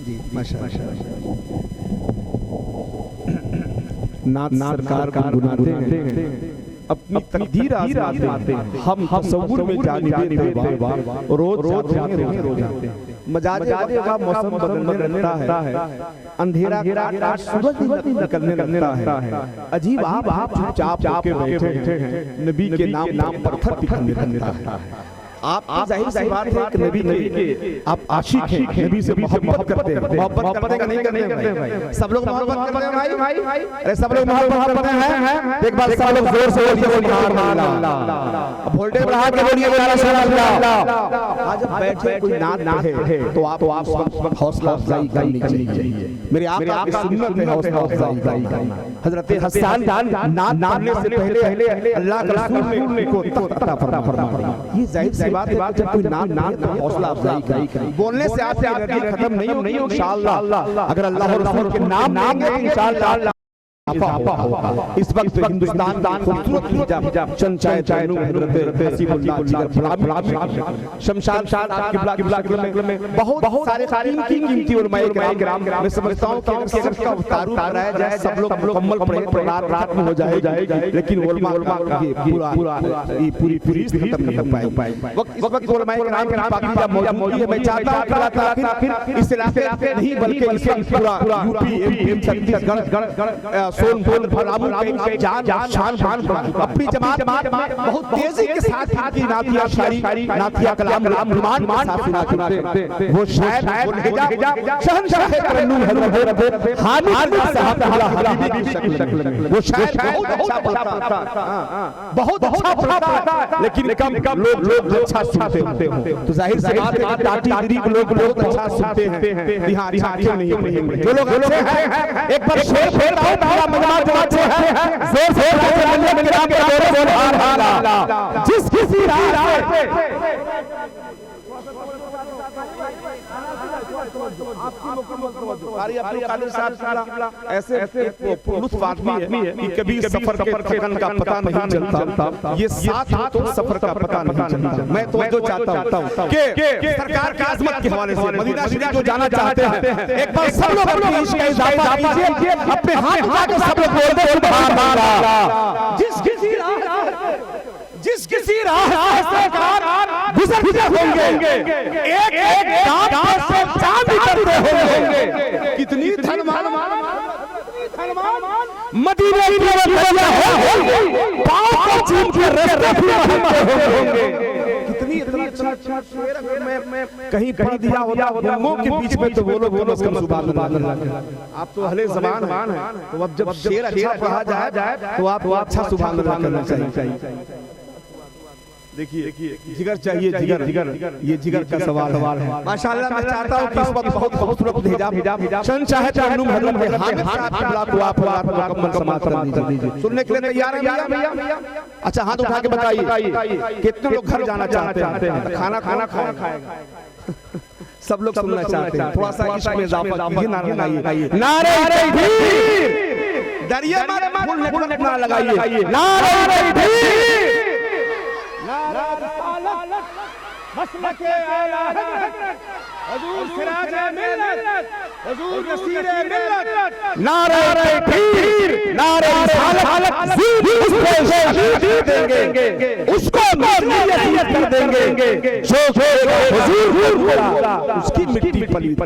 जी माशाअल्लाह। नाथ सरकार को गुनाते हैं, अपनी तकदीर आजमाते हैं। हम तसव्वुर में जानिबे तौबा रोज जाते हैं। मजाज का मौसम बदलने लगता है, अंधेरा काट सूरज निकलने लगता है। अजीब आप चुपचाप होके बैठे हैं, नबी के नाम पत्थर पिघलने लगता है। आप जाहिर सी बात है कि नबी के आप आशिक हैं, नबी से मोहब्बत करते हैं। मोहब्बत करते का नहीं करते भाई, सब लोग मोहब्बत करते हैं भाई। अरे सब लोग मोहब्बत करते हैं। एक बार सब लोग जोर से बोलिए सुभान अल्लाह। अब वोल्टेज बढ़ा के बोलिए सुभान अल्लाह। आज जब बैठे कोई नात है तो आप हौसला अफजाई करनी चाहिए। मेरे आका की सुन्नत है हौसला अफजाई करना। हजरत हसन नात पढ़ने से पहले अल्लाह के रसूल ने उनको तख्ता फरमाया। ये जाहिर बात है जब कोई नाम हौसला अफजाई करें, बोलने से आपकी एनर्जी खत्म नहीं होगी इंशाअल्लाह। अगर अल्लाह और रसूल के नाम लेंगे इंशाअल्लाह इस वक्त हिंदुस्तान खूबसूरत हिजाब चंचाए चायनू हजरत हसीबुल्लाह जिगर शमशाद किबला में बहुत सारे कीमती उलमाए किराम मैं समझता हूं कि अगर इसका तारुफ कराया जाए सब लोग मुकम्मल पढ़े तो रात में हो जाएगी, लेकिन उलमा पूरी खत्म नहीं हो पाएगी। इस वक्त उलमाए किराम की पाकीज़ा मौजूदगी है। मैं चाहता हूं कि आखिर इस इलाके से नहीं बल्कि इसका पूरा यूपी एमपी छत्तीसगढ़ सोनभद्र भराबू के जान शान अपनी जमात बहुत तेजी के साथ की नातिया शायरी नातिया कलाम मान सुनाते। वो शायर शहंशाह तरन्नुम हजरत हामिद साहब हबीबी की शक्ल में वो शायर बहुत अच्छा पढ़ता, लेकिन कम लोग अच्छा सुनते हो। तो जाहिर सी बात है टाटी गरीब लोग अच्छा सुनते हैं। यहाँ क्यों नहीं पढ़ेंगे जो लोग अच्छे हैं। एक बार शेर बोलता हूं जिस किसी ऐसे लुत्फ आदमी है कि कभी सफर के थकन का पता नहीं चलता, ये साथ तो सफर का पता नहीं चलता। मैं तो जो चाहता हूं कि सरकार की आज़मत के हवाले से मदीना शरीफ जो जाना चाहते हैं, एक बार सब लोग अपनी इश्क का इजाफा कीजिए, अपने हाथ उठा के सब लोग बोल दे सुभान अल्लाह। जिस किसी राह से गुजरते होंगे एक दांत से चांद उतरते होंगे। कितनी धनवान मदीने की वजह होंगे, पांव को चूम के रास्ते भी होंगे। कितनी अच्छा शेर अगर मैं कहीं पढ़ दिया होता लोगों के बीच में तो बोलो सुभान अल्लाह। आप तो अहले ज़बान हैं, तो अब जब शेर अच्छा पढ़ा जाए तो आप अच्छा सुभान अल्लाह करना चाहिए। देखिए जिगर चाहिए, जिगर ये जिगर का सवाल है। माशाअल्लाह मैं चाहता हूं कि इस वक्त बहुत खूबसूरत हिजाब शहंशाह तरन्नुम हजरत हामिद साहब किबला को आप मुकम्मल समाअत कर दीजिए। सुनने के लिए तैयार हैं भैया? अच्छा हाथ उठा के बताइए कितने लोग घर जाना चाहते हैं, खाना खाएगा? सब लोग सुनना चाहते हैं। थोड़ा सा इश्क में इजाफा कीजिए, नारे तकबीर, दरिया में फूल लगना लगाइए, नारे तकबीर, मसलके आला हज़रत हुज़ूर सिराज मिल्लत, हुज़ूर नसीर मिल्लत, नारे तकबीर, नारे रिसालत, उसको देंगे, उसको नसीहत कर देंगे जो हुज़ूर उसकी मिट्टी पलीत